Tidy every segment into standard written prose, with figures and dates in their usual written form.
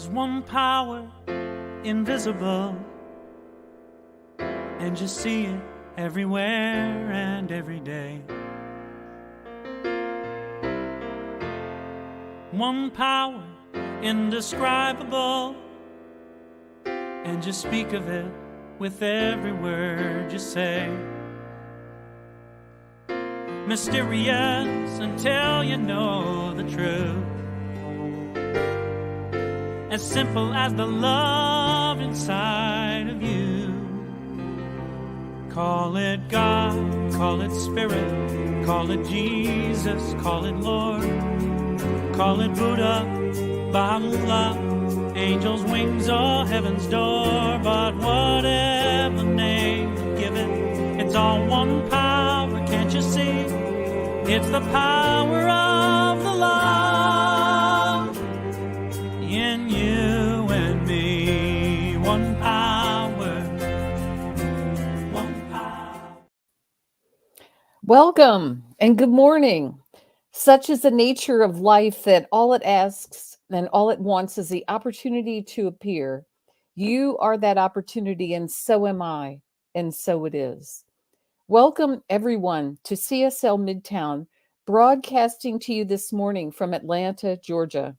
There's one power, invisible, and you see it everywhere and every day. One power, indescribable, and you speak of it with every word you say. Mysterious until you know the truth. As simple as the love inside of you. Call it God, call it Spirit, call it Jesus, call it Lord, call it Buddha, Baha'u'llah, angels' wings or heaven's door. But whatever name you give it, it's all one power, can't you see? It's the power of the love in you and me. One power, one power. Welcome and good morning. Such is the nature of life that all it asks and all it wants is the opportunity to appear. You are that opportunity, and so am I, and so it is. Welcome, everyone, to CSL Midtown, broadcasting to you this morning from Atlanta, Georgia.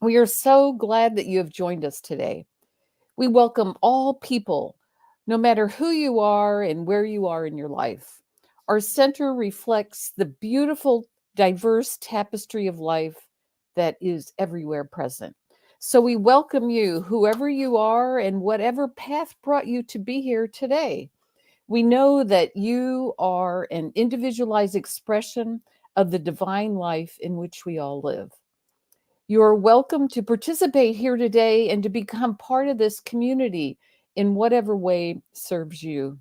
We are so glad that you have joined us today. We welcome all people, no matter who you are and where you are in your life. Our center reflects the beautiful, diverse tapestry of life that is everywhere present. So we welcome you, whoever you are, and whatever path brought you to be here today. We know that you are an individualized expression of the divine life in which we all live. You are welcome to participate here today and to become part of this community in whatever way serves you.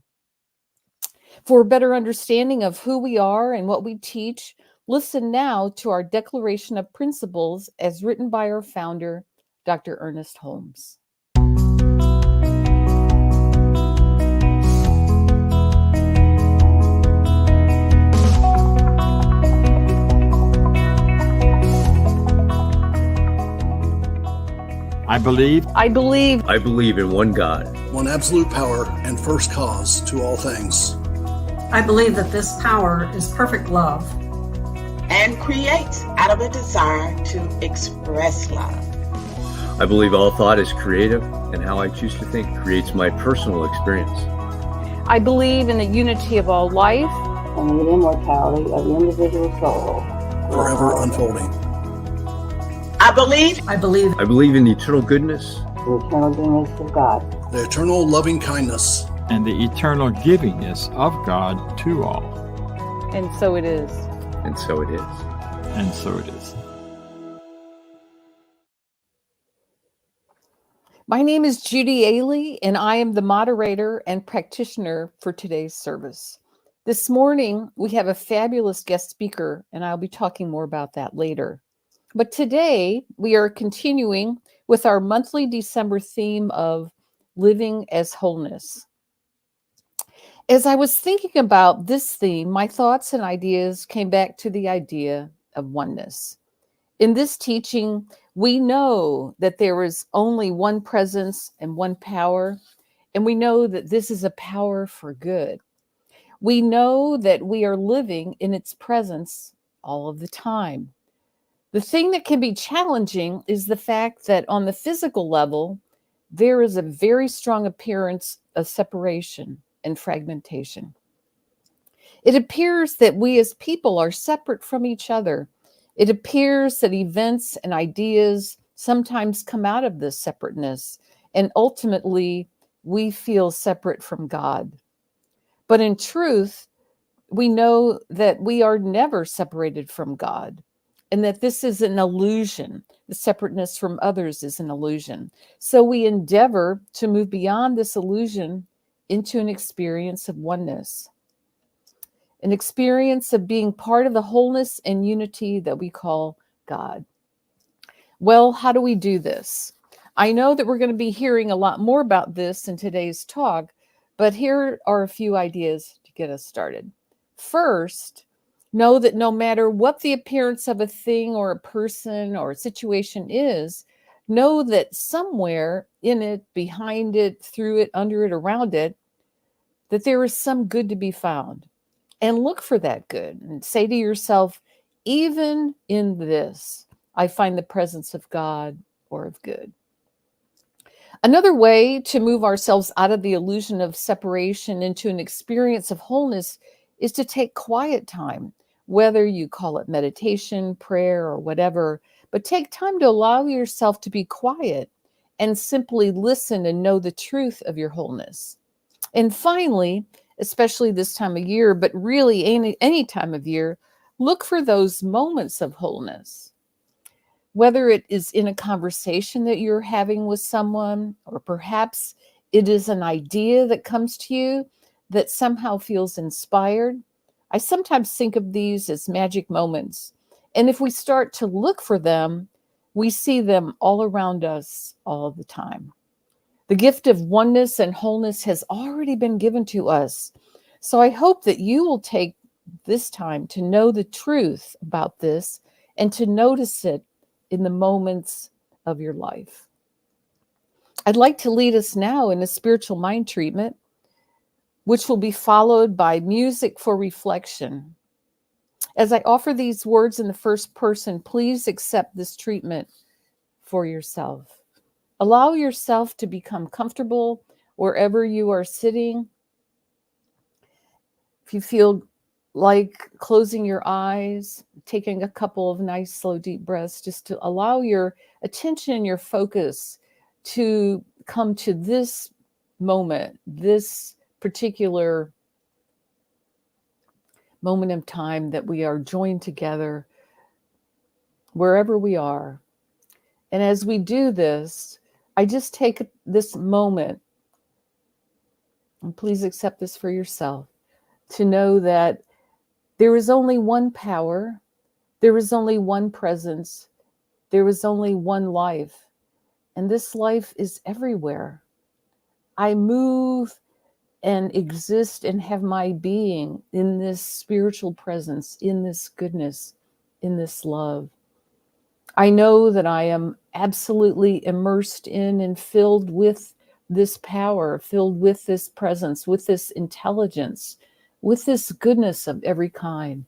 For a better understanding of who we are and what we teach, listen now to our Declaration of Principles as written by our founder, Dr. Ernest Holmes. I believe in one God, one absolute power and first cause to all things. I believe that this power is perfect love and creates out of a desire to express love. I believe all thought is creative, and how I choose to think creates my personal experience. I believe in the unity of all life and the immortality of the individual soul, forever unfolding. I believe in the eternal goodness, the eternal goodness of God, the eternal loving kindness, and the eternal givingness of God to all. And so it is. And so it is. And so it is. My name is Judy Aehle, and I am the moderator and practitioner for today's service. This morning, we have a fabulous guest speaker, and I'll be talking more about that later. But today, we are continuing with our monthly December theme of living as wholeness. As I was thinking about this theme, my thoughts and ideas came back to the idea of oneness. In this teaching, we know that there is only one presence and one power, and we know that this is a power for good. We know that we are living in its presence all of the time. The thing that can be challenging is the fact that on the physical level, there is a very strong appearance of separation and fragmentation. It appears that we as people are separate from each other. It appears that events and ideas sometimes come out of this separateness, and ultimately we feel separate from God. But in truth, we know that we are never separated from God, and that this is an illusion. The separateness from others is an illusion. So we endeavor to move beyond this illusion into an experience of oneness, an experience of being part of the wholeness and unity that we call God. Well, how do we do this? I know that we're going to be hearing a lot more about this in today's talk, but here are a few ideas to get us started. First, know that no matter what the appearance of a thing or a person or a situation is, Know that somewhere in it, behind it, through it, under it, around it, that there is some good to be found. And look for that good and say to yourself, even in this, I find the presence of God or of good. Another way to move ourselves out of the illusion of separation into an experience of wholeness is to take quiet time, whether you call it meditation, prayer, or whatever, but take time to allow yourself to be quiet and simply listen and know the truth of your wholeness. And finally, especially this time of year, but really any time of year, look for those moments of wholeness. Whether it is in a conversation that you're having with someone, or perhaps it is an idea that comes to you that somehow feels inspired. I sometimes think of these as magic moments. And if we start to look for them, we see them all around us all the time. The gift of oneness and wholeness has already been given to us. So I hope that you will take this time to know the truth about this and to notice it in the moments of your life. I'd like to lead us now in a spiritual mind treatment, which will be followed by music for reflection. As I offer these words in the first person, please accept this treatment for yourself. Allow yourself to become comfortable wherever you are sitting. If you feel like closing your eyes, taking a couple of nice, slow, deep breaths, just to allow your attention, your focus to come to this moment, this particular moment of time that we are joined together wherever we are. And as we do this, I just take this moment, and please accept this for yourself, to know that there is only one power, there is only one presence, there is only one life, and this life is everywhere. I move and exist and have my being in this spiritual presence, in this goodness, in this love. I know that I am absolutely immersed in and filled with this power, filled with this presence, with this intelligence, with this goodness of every kind.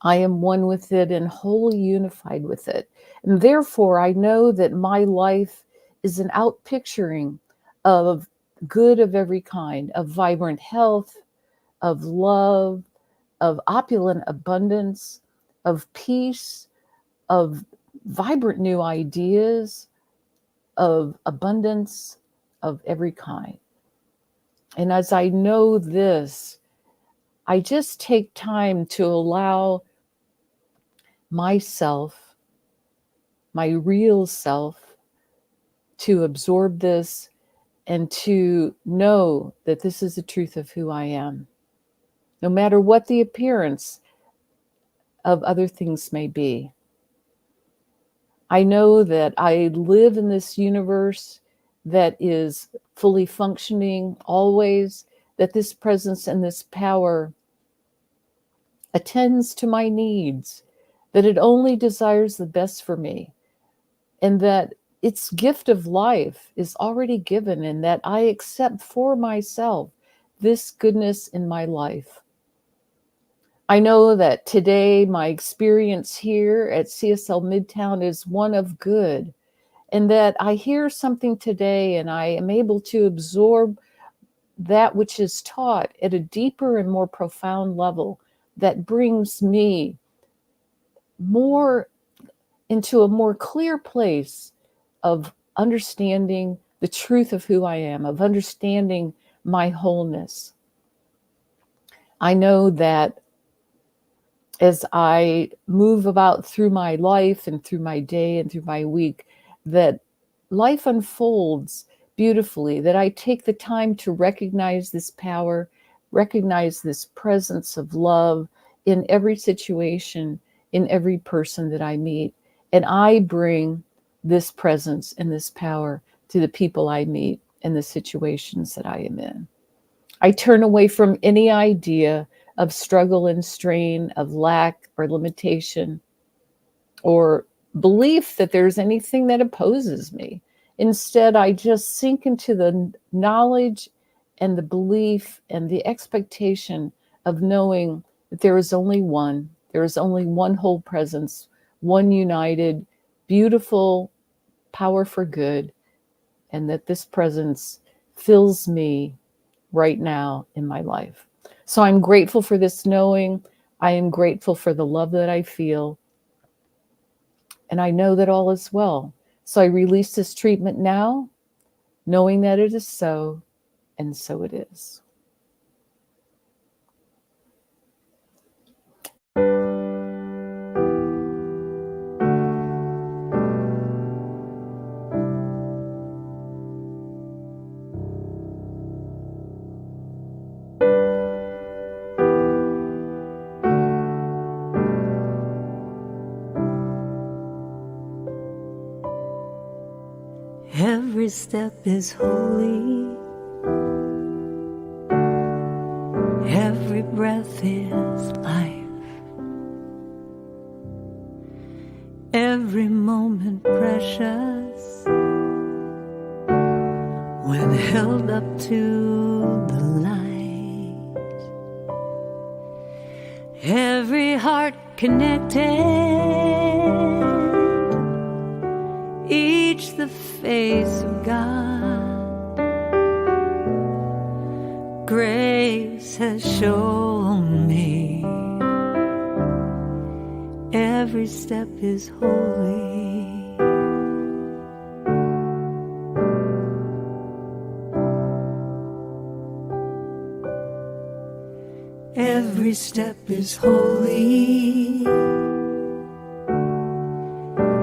I am one with it and wholly unified with it. And therefore, I know that my life is an outpicturing of good of every kind, of vibrant health, of love, of opulent abundance, of peace, of vibrant new ideas, of abundance of every kind. And as I know this, I just take time to allow myself, my real self, to absorb this and to know that this is the truth of who I am, no matter what the appearance of other things may be. I know that I live in this universe that is fully functioning always, that this presence and this power attends to my needs, that it only desires the best for me, and that its gift of life is already given, and that I accept for myself this goodness in my life. I know that today my experience here at CSL Midtown is one of good, and that I hear something today and I am able to absorb that which is taught at a deeper and more profound level that brings me more into a more clear place of understanding the truth of who I am, of understanding my wholeness. I know that as I move about through my life and through my day and through my week, that life unfolds beautifully, that I take the time to recognize this power, recognize this presence of love in every situation, in every person that I meet. And I bring this presence and this power to the people I meet and the situations that I am in. I turn away from any idea of struggle and strain, of lack or limitation, or belief that there's anything that opposes me. Instead, I just sink into the knowledge and the belief and the expectation of knowing that there is only one. There is only one whole presence, one united, beautiful power for good, and that this presence fills me right now in my life. So I'm grateful for this knowing. I am grateful for the love that I feel. And I know that all is well. So I release this treatment now, knowing that it is so, and so it is. Every step is holy. Every breath is life. Every moment precious when held up to the light. Every heart connected, each the face of God. Grace has shown me every step is holy. Every step is holy.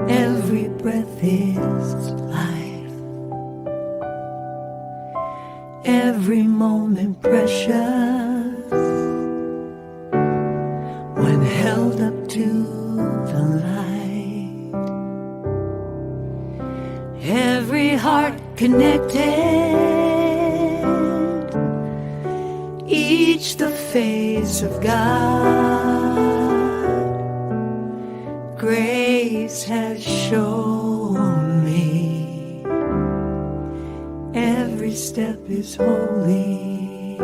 Every breath is life. Every moment precious when held up to the light. Every heart connected, each the face of God. Grace has shown me every step is holy.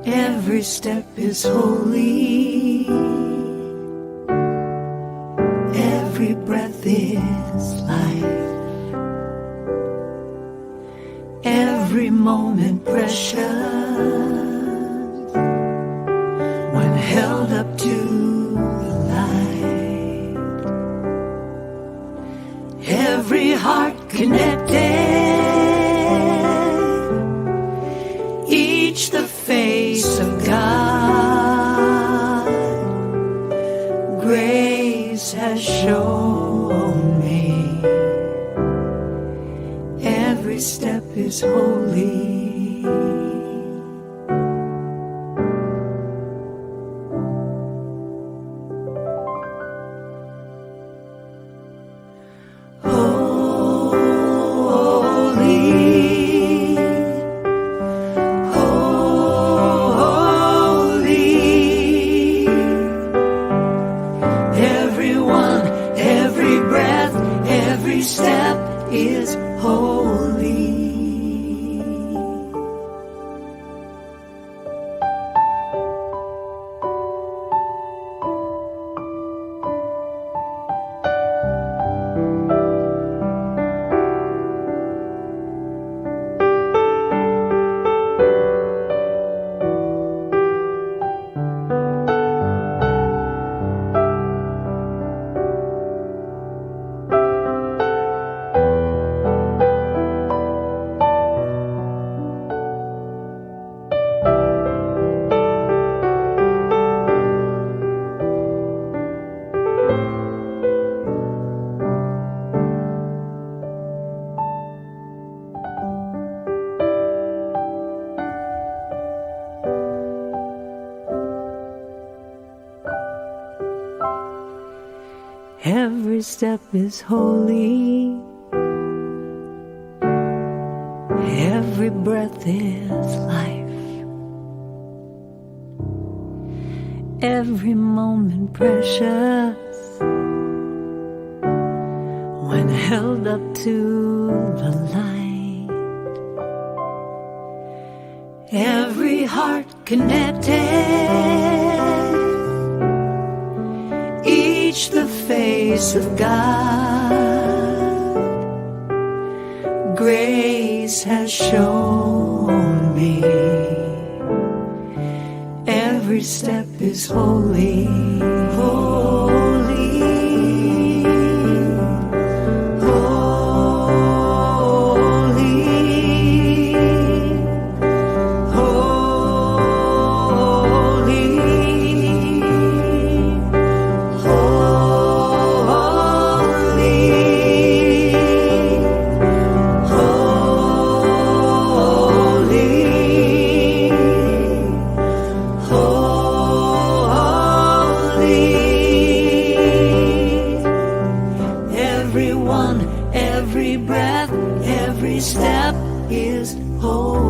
Every step is holy. Every breath is life. Every moment precious when held up to the light. Every heart connected, each the face of God. Grace has shown me every step is holy. Every step is holy. Every breath is life. every moment precious when held up to the light. Every heart connected, each the face of God. Grace has shown me every step is holy, holy, holy, holy, every breath, every step is holy.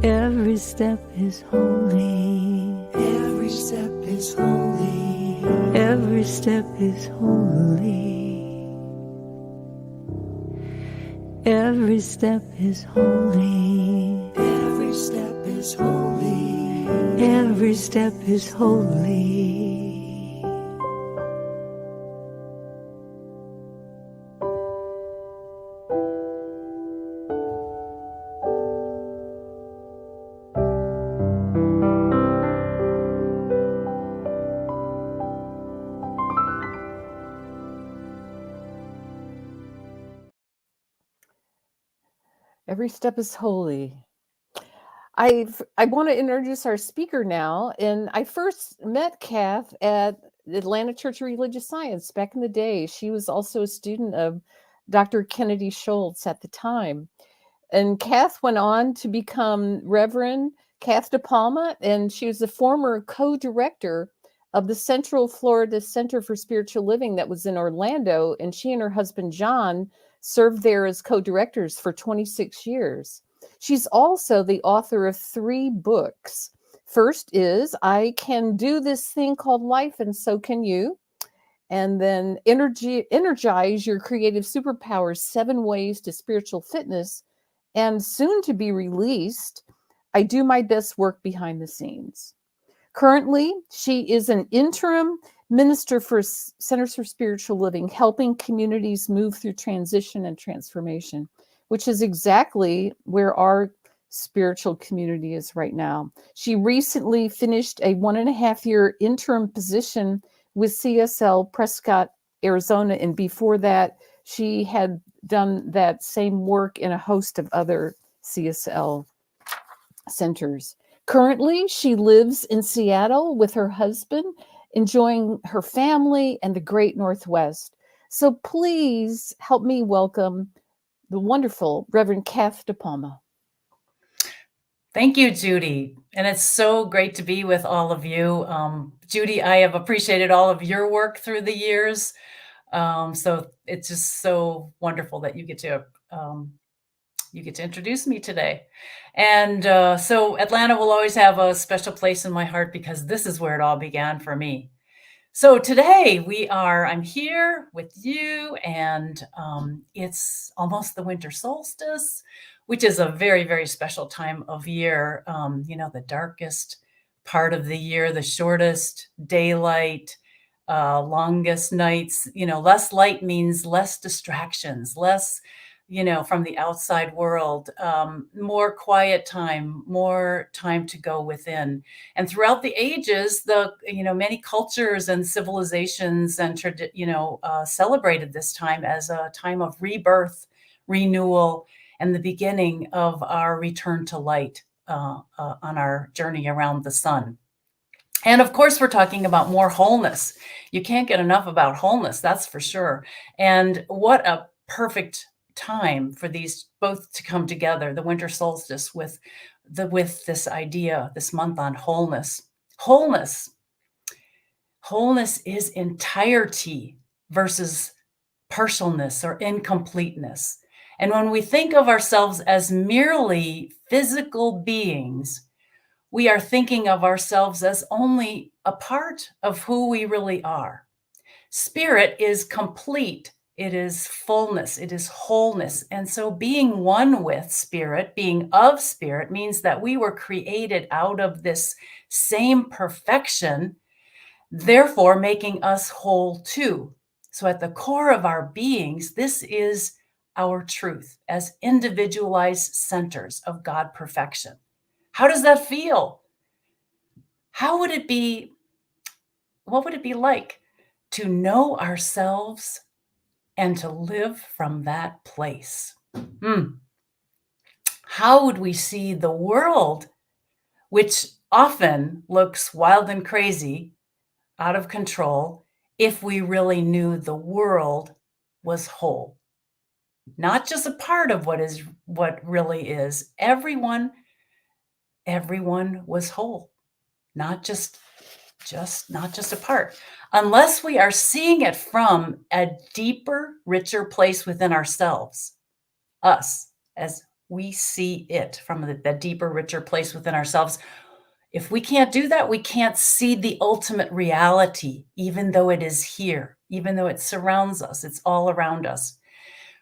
Every step is holy. Every step is holy. Every step is holy. Every step is holy. Every step is holy. Every step is holy. Every step is holy. I want to introduce our speaker now. And I first met Cath at the Atlanta Church of Religious Science back in the day. She was also a student of Dr. Kennedy Schultz at the time. And Cath went on to become Reverend Cath DePalma, and she was the former co-director of the Central Florida Center for Spiritual Living that was in Orlando. And she and her husband, John, served there as co-directors for 26 years. She's also the author of 3 books. First is I Can Do This Thing Called Life, and So Can You. And then Energize Your Creative Superpowers, 7 Ways to Spiritual Fitness. And soon to be released, I Do My Best Work Behind the Scenes. Currently, she is an interim minister for Centers for Spiritual Living, helping communities move through transition and transformation, which is exactly where our spiritual community is right now. She recently finished a 1.5-year interim position with CSL Prescott, Arizona, and before that, she had done that same work in a host of other CSL centers. Currently, she lives in Seattle with her husband, enjoying her family and the great Northwest. So please help me welcome the wonderful Reverend Cath DePalma. Thank you, Judy. And it's so great to be with all of you. Judy, I have appreciated all of your work through the years. So it's just so wonderful that you get to introduce me today. And so Atlanta will always have a special place in my heart because this is where it all began for me. So today I'm here with you, and it's almost the winter solstice, which is a very, very special time of year. The darkest part of the year, the shortest daylight, longest nights. Less light means less distractions, less from the outside world, more quiet time, more time to go within. And throughout the ages, many cultures and civilizations and celebrated this time as a time of rebirth, renewal, and the beginning of our return to light on our journey around the sun. And of course, we're talking about more wholeness. You can't get enough about wholeness, that's for sure. And what a perfect time for these both to come together, the winter solstice with this idea, this month on wholeness. Wholeness is entirety versus partialness or incompleteness. And when we think of ourselves as merely physical beings, we are thinking of ourselves as only a part of who we really are. Spirit is complete. It is fullness. It is wholeness. And so being one with Spirit, being of Spirit, means that we were created out of this same perfection, therefore making us whole too. So at the core of our beings, this is our truth as individualized centers of God perfection. How does that feel? How would it be? What would it be like to know ourselves and to live from that place? How would we see the world, which often looks wild and crazy, out of control, if we really knew the world was whole? Not just a part of what really is. Everyone was whole, not just a part. Unless we are seeing it from a deeper, richer place within ourselves, us, as we see it from the deeper, richer place within ourselves. If we can't do that, we can't see the ultimate reality, even though it is here, even though it surrounds us, it's all around us.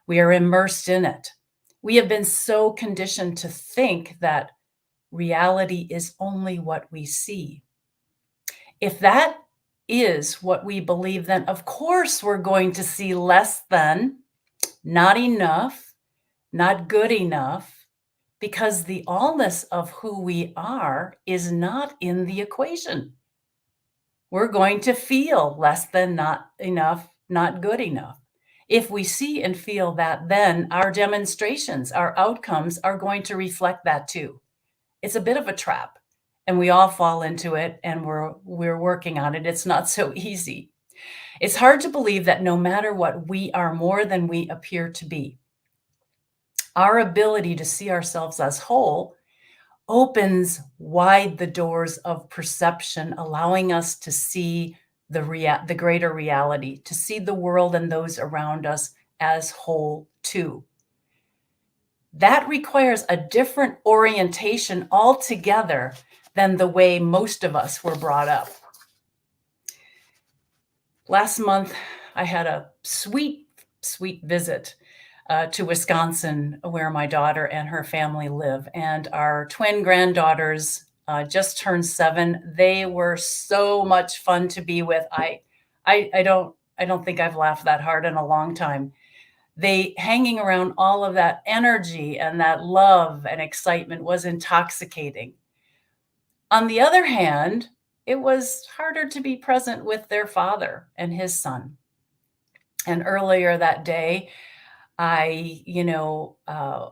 We are immersed in it. We have been so conditioned to think that reality is only what we see. If that is what we believe, then of course we're going to see less than, not enough, not good enough, because the allness of who we are is not in the equation. We're going to feel less than, not enough, not good enough. If we see and feel that, then our demonstrations, our outcomes are going to reflect that too. It's a bit of a trap, and we all fall into it, and we're working on it. It's not so easy. It's hard to believe that no matter what, we are more than we appear to be. Our ability to see ourselves as whole opens wide the doors of perception, allowing us to see the greater reality, to see the world and those around us as whole too. That requires a different orientation altogether than the way most of us were brought up. Last month, I had a sweet visit to Wisconsin, where my daughter and her family live, and our twin granddaughters just turned 7. They were so much fun to be with. I don't think I've laughed that hard in a long time. They hanging around all of that energy and that love and excitement was intoxicating. On the other hand, it was harder to be present with their father and his son. And earlier that day, I,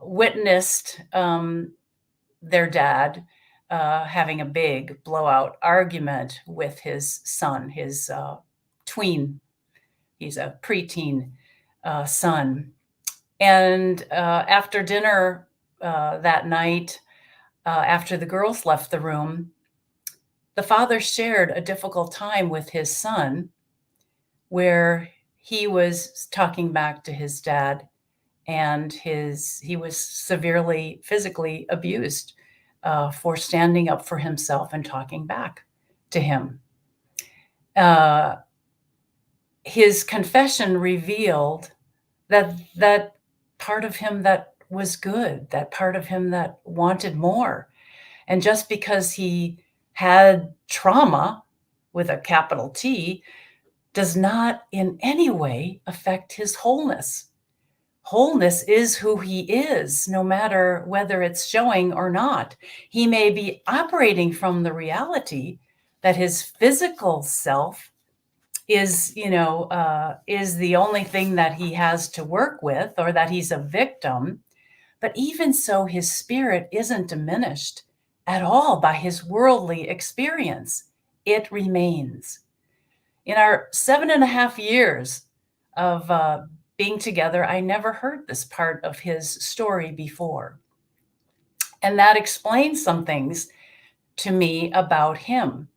witnessed their dad having a big blowout argument with his son, his tween. He's a preteen son. And after dinner that night, after the girls left the room, the father shared a difficult time with his son where he was talking back to his dad, and he was severely physically abused for standing up for himself and talking back to him. His confession revealed that part of him that was good, that part of him that wanted more. And just because he had trauma with a capital T does not in any way affect his wholeness. Wholeness is who he is, no matter whether it's showing or not. He may be operating from the reality that his physical self is the only thing that he has to work with, or that he's a victim. But even so, his spirit isn't diminished at all by his worldly experience. It remains. In our 7.5 years of being together, I never heard this part of his story before. And that explains some things to me about him.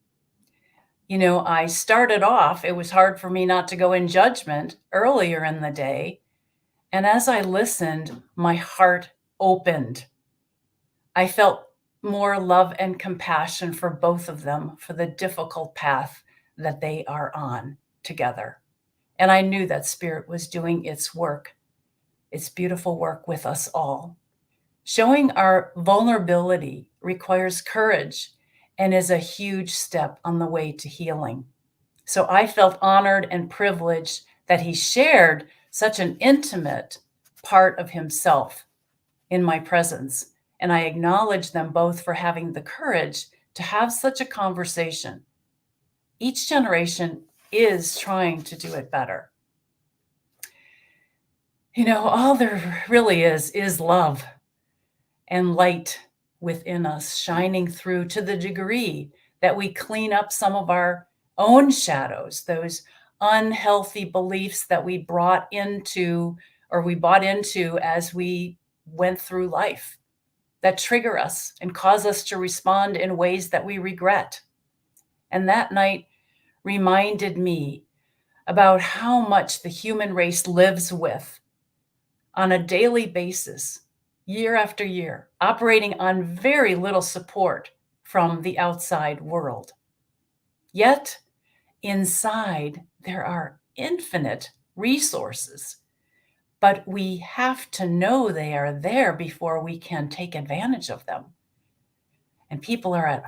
I started off, it was hard for me not to go in judgment earlier in the day. And as I listened, my heart opened. I felt more love and compassion for both of them for the difficult path that they are on together. And I knew that Spirit was doing its work, its beautiful work with us all. Showing our vulnerability requires courage and is a huge step on the way to healing. So I felt honored and privileged that he shared such an intimate part of himself in my presence. And I acknowledge them both for having the courage to have such a conversation. Each generation is trying to do it better. All there really is love and light within us shining through to the degree that we clean up some of our own shadows, those unhealthy beliefs that we bought into as we went through life that trigger us and cause us to respond in ways that we regret. And that night reminded me about how much the human race lives with on a daily basis, year after year, operating on very little support from the outside world. Yet, inside, there are infinite resources, but we have to know they are there before we can take advantage of them. And people are at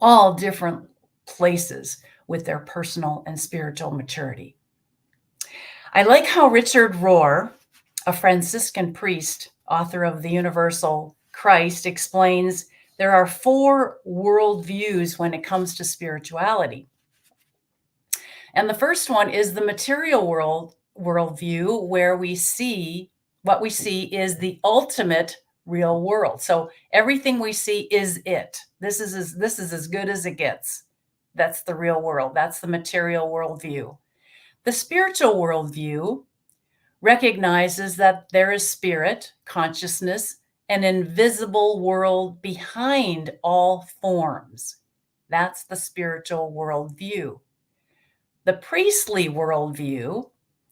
all different places with their personal and spiritual maturity. I like how Richard Rohr, a Franciscan priest, author of The Universal Christ, explains there are 4 worldviews when it comes to spirituality. And the first one is the material worldview, where what we see is the ultimate real world. So everything we see is it. This is as good as it gets. That's the real world. That's the material worldview. The spiritual worldview recognizes that there is spirit, consciousness, an invisible world behind all forms. That's the spiritual worldview. The priestly worldview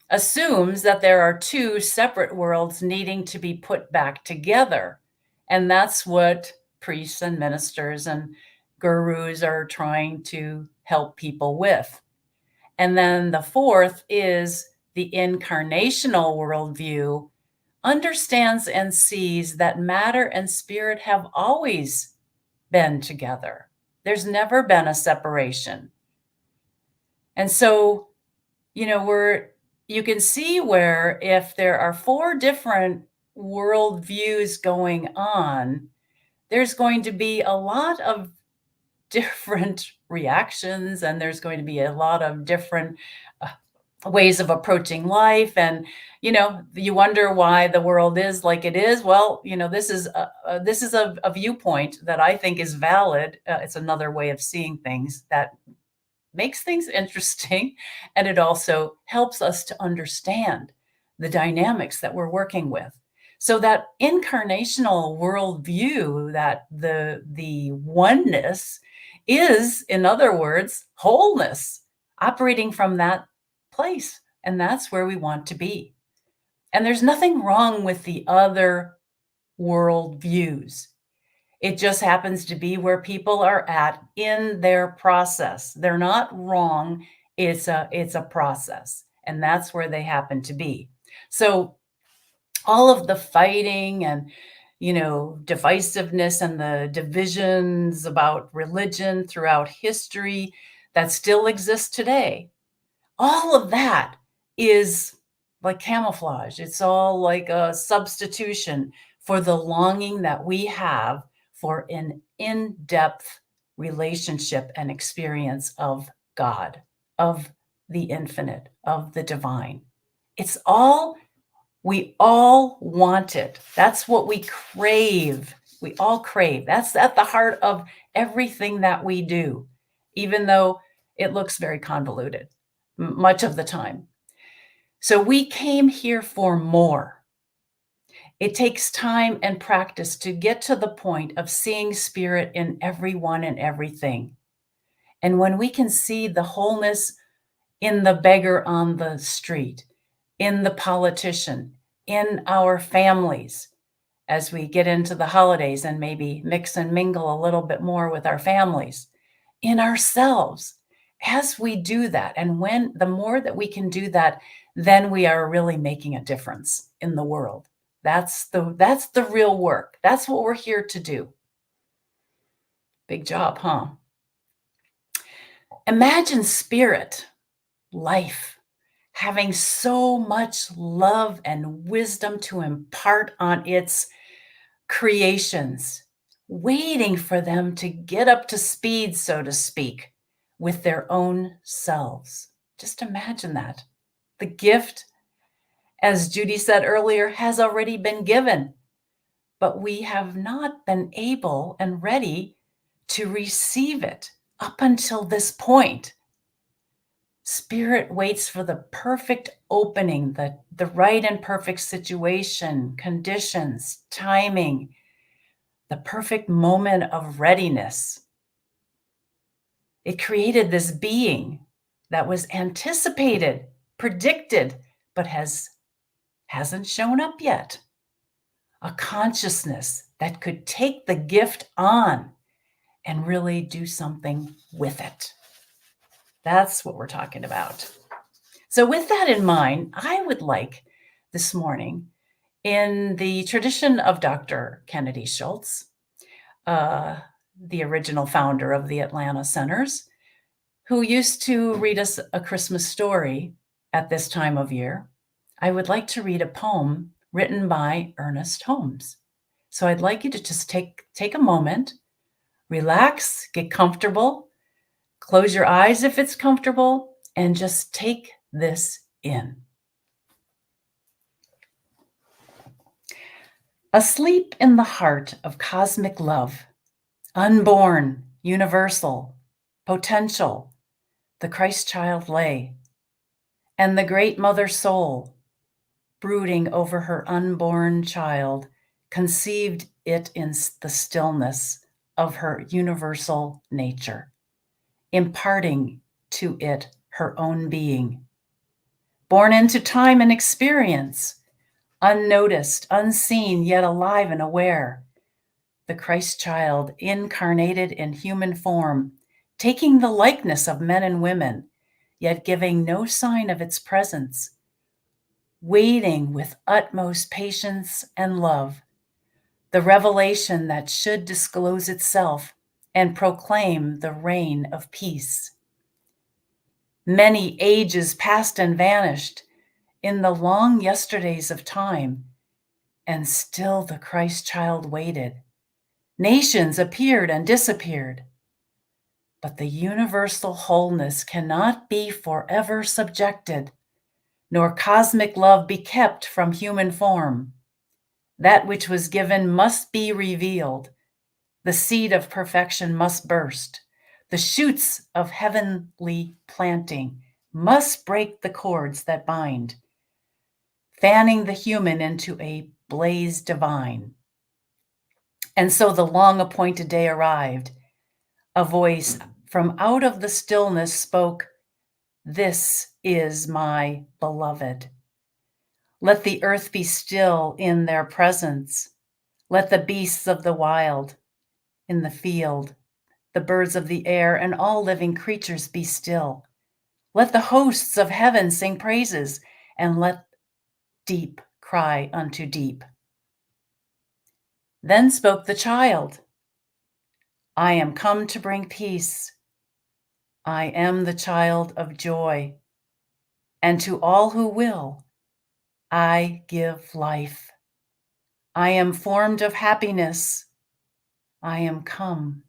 assumes that there are 2 separate worlds needing to be put back together. And that's what priests and ministers and gurus are trying to help people with. And then the fourth is the incarnational worldview, understands and sees that matter and spirit have always been together. There's never been a separation. And so, you can see where if there are 4 different worldviews going on, there's going to be a lot of different reactions, and there's going to be a lot of different ways of approaching life. And, you wonder why the world is like it is. Well, this is a viewpoint that I think is valid. It's another way of seeing things that makes things interesting. And it also helps us to understand the dynamics that we're working with. So that incarnational worldview, that the oneness is, in other words, wholeness, operating from that place. And that's where we want to be. And there's nothing wrong with the other worldviews. It just happens to be where people are at in their process. They're not wrong. It's a process. And that's where they happen to be. So all of the fighting and, divisiveness and the divisions about religion throughout history that still exists today, all of that is like camouflage. It's all like a substitution for the longing that we have for an in-depth relationship and experience of God, of the infinite, of the divine. We all want it. That's what we crave. We all crave. That's at the heart of everything that we do, even though it looks very convoluted much of the time. So we came here for more. It takes time and practice to get to the point of seeing spirit in everyone and everything. And when we can see the wholeness in the beggar on the street, in the politician, in our families, as we get into the holidays and maybe mix and mingle a little bit more with our families, in ourselves. As we do that, and when the more that we can do that, then we are really making a difference in the world. That's the real work. That's what we're here to do. Big job, huh? Imagine spirit, life, having so much love and wisdom to impart on its creations, waiting for them to get up to speed, so to speak, with their own selves. Just imagine that. The gift, as Judy said earlier, has already been given, but we have not been able and ready to receive it up until this point. Spirit waits for the perfect opening, the right and perfect situation, conditions, timing, the perfect moment of readiness. It created this being that was anticipated, predicted, but hasn't shown up yet. A consciousness that could take the gift on and really do something with it. That's what we're talking about. So with that in mind, I would like this morning, in the tradition of Dr. Kennedy Schultz, the original founder of the Atlanta Centers, who used to read us a Christmas story at this time of year, I would like to read a poem written by Ernest Holmes. So I'd like you to just take a moment, relax, get comfortable, close your eyes if it's comfortable, and just take this in. Asleep in the heart of cosmic love, unborn, universal, potential, the Christ child lay, and the great mother soul, brooding over her unborn child, conceived it in the stillness of her universal nature, imparting to it her own being. Born into time and experience, unnoticed, unseen, yet alive and aware, the Christ child incarnated in human form, taking the likeness of men and women, yet giving no sign of its presence, waiting with utmost patience and love, the revelation that should disclose itself and proclaim the reign of peace. Many ages passed and vanished in the long yesterdays of time, and still the Christ child waited. Nations appeared and disappeared, but the universal wholeness cannot be forever subjected, nor cosmic love be kept from human form. That which was given must be revealed. The seed of perfection must burst. The shoots of heavenly planting must break the cords that bind, fanning the human into a blaze divine. And so the long-appointed day arrived. A voice from out of the stillness spoke, "This is my beloved." Let the earth be still in their presence. Let the beasts of the wild, in the field, the birds of the air, and all living creatures be still. Let the hosts of heaven sing praises, and let deep cry unto deep. Then spoke the child, "I am come to bring peace. I am the child of joy, and to all who will, I give life. I am formed of happiness. I am come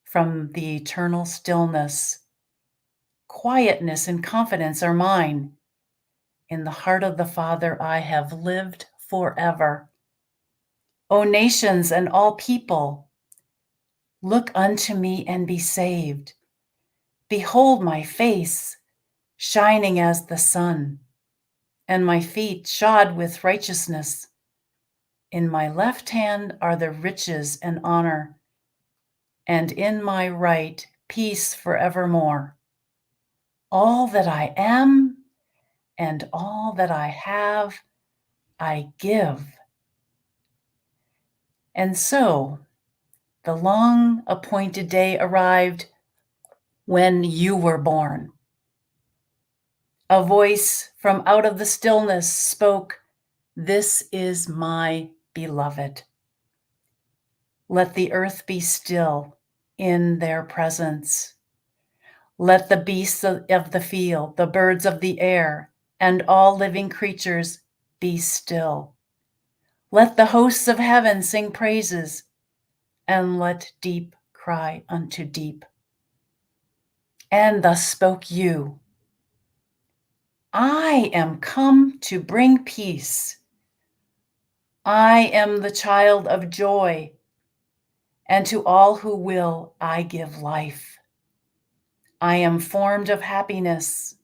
from the eternal stillness. Quietness and confidence are mine. In the heart of the Father I have lived forever. O nations and all people, look unto me and be saved. Behold my face, shining as the sun, and my feet shod with righteousness. In my left hand are the riches and honor, and in my right peace forevermore. All that I am and all that I have, I give. And so the long appointed day arrived when you were born. A voice from out of the stillness spoke, "This is my beloved." Let the earth be still in their presence. Let the beasts of the field, the birds of the air, and all living creatures be still. Let the hosts of heaven sing praises, and let deep cry unto deep. And thus spoke you, I am come to bring peace. I am the child of joy, and to all who will I give life. I am formed of happiness.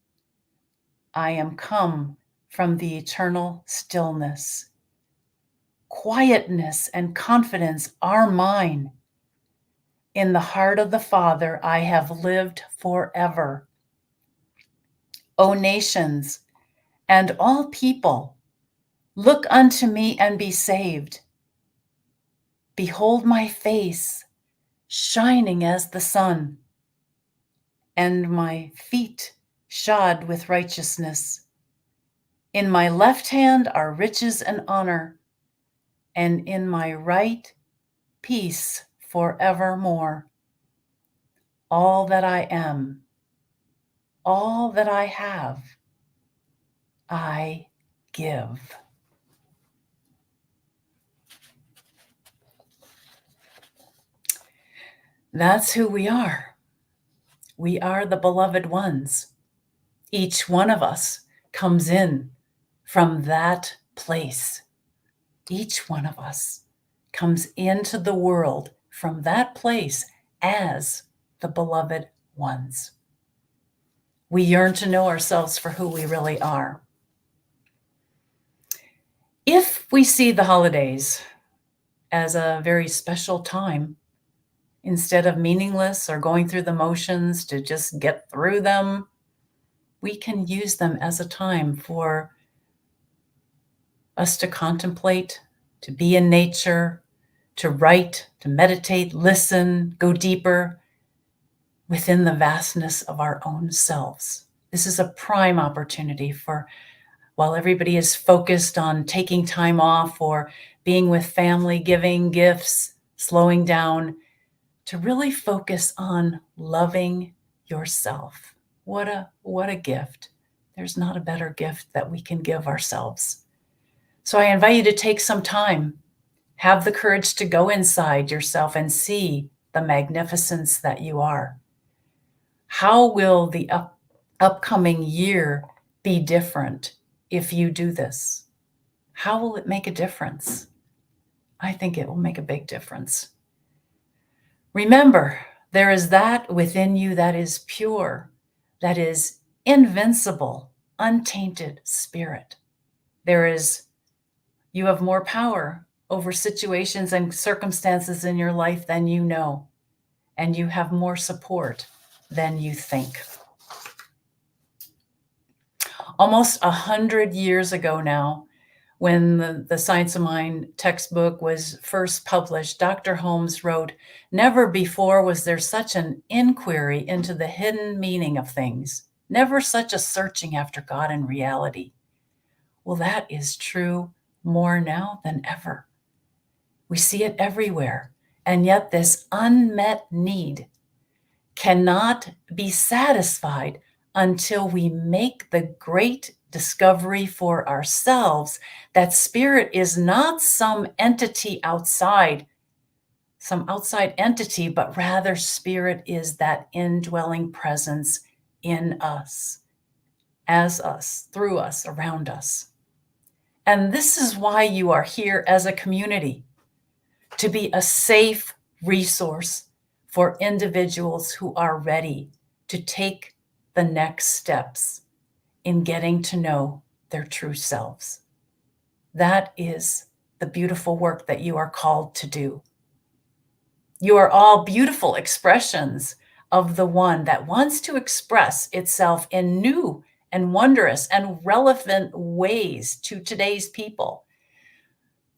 I am come from the eternal stillness. Quietness and confidence are mine. In the heart of the Father I have lived forever. O nations and all people, look unto me and be saved. Behold my face, shining as the sun, and my feet shod with righteousness. In my left hand are riches and honor, and in my right, peace forevermore. All that I am, all that I have, I give. That's who we are. We are the beloved ones. Each one of us comes in from that place. Each one of us comes into the world from that place as the beloved ones. We yearn to know ourselves for who we really are. If we see the holidays as a very special time, instead of meaningless or going through the motions to just get through them, we can use them as a time for us to contemplate, to be in nature, to write, to meditate, listen, go deeper within the vastness of our own selves. This is a prime opportunity for, while everybody is focused on taking time off or being with family, giving gifts, slowing down, to really focus on loving yourself. What a gift. There's not a better gift that we can give ourselves. So I invite you to take some time, have the courage to go inside yourself and see the magnificence that you are. How will the upcoming year be different if you do this? How will it make a difference? I think it will make a big difference. Remember, there is that within you that is pure, that is invincible, untainted spirit. You have more power over situations and circumstances in your life than you know, and you have more support than you think. Almost 100 years ago now, when the Science of Mind textbook was first published, Dr. Holmes wrote, "Never before was there such an inquiry into the hidden meaning of things, never such a searching after God and reality." Well, that is true more now than ever. We see it everywhere, and yet this unmet need cannot be satisfied until we make the great discovery for ourselves that spirit is not some entity outside, some outside entity, but rather spirit is that indwelling presence in us, as us, through us, around us. And this is why you are here as a community, to be a safe resource for individuals who are ready to take the next steps in getting to know their true selves. That is the beautiful work that you are called to do. You are all beautiful expressions of the one that wants to express itself in new and wondrous and relevant ways to today's people.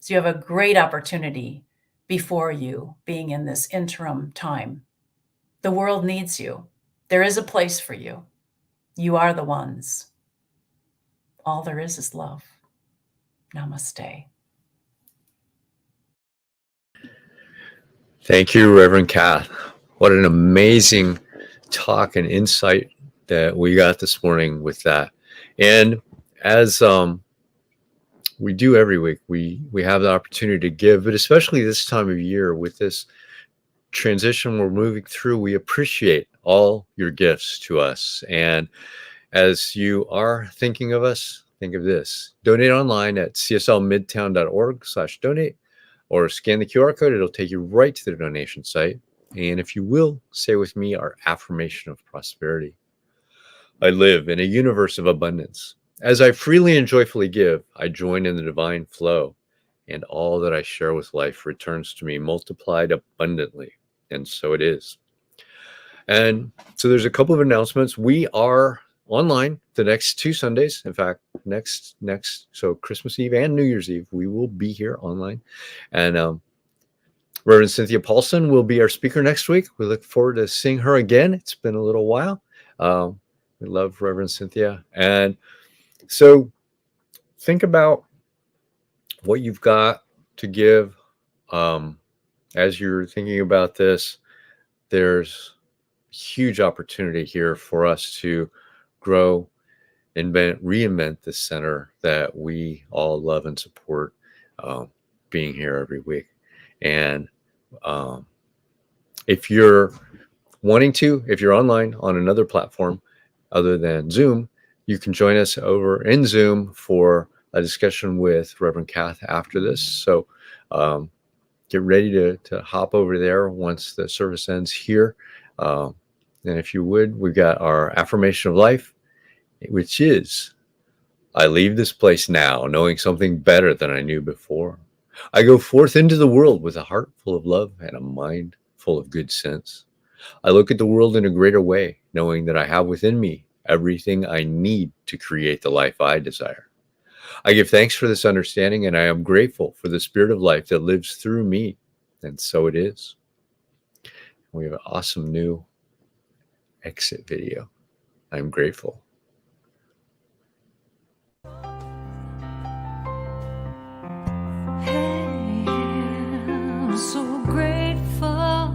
So you have a great opportunity before you being in this interim time. The world needs you. There is a place for you. You are the ones. All there is love. Namaste. Thank you, Reverend Cath. What an amazing talk and insight that we got this morning with that. And as we do every week, we have the opportunity to give, but especially this time of year with this transition we're moving through, we appreciate all your gifts to us. And as you are thinking of us, think of this. Donate online at cslmidtown.org/donate, or scan the QR code. It'll take you right to the donation site. And if you will, say with me our affirmation of prosperity. I live in a universe of abundance. As I freely and joyfully give, I join in the divine flow, and all that I share with life returns to me multiplied abundantly. And so it is. And so there's a couple of announcements. We are online the next 2 Sundays. In fact, next, so Christmas Eve and New Year's Eve, we will be here online. And Reverend Cynthia Paulson will be our speaker next week. We look forward to seeing her again. It's been a little while. We love Reverend Cynthia. And so think about what you've got to give. As you're thinking about this, there's huge opportunity here for us to grow, reinvent this center that we all love and support, being here every week. And if you're wanting to, if you're online on another platform other than Zoom, you can join us over in Zoom for a discussion with Reverend Cath after this. So get ready to hop over there once the service ends here. And if you would, we've got our affirmation of life, which is, I leave this place now knowing something better than I knew before. I go forth into the world with a heart full of love and a mind full of good sense. I look at the world in a greater way, knowing that I have within me everything I need to create the life I desire. I give thanks for this understanding, and I am grateful for the spirit of life that lives through me. And so it is. We have an awesome new exit video. I'm grateful. Hey, I'm so grateful.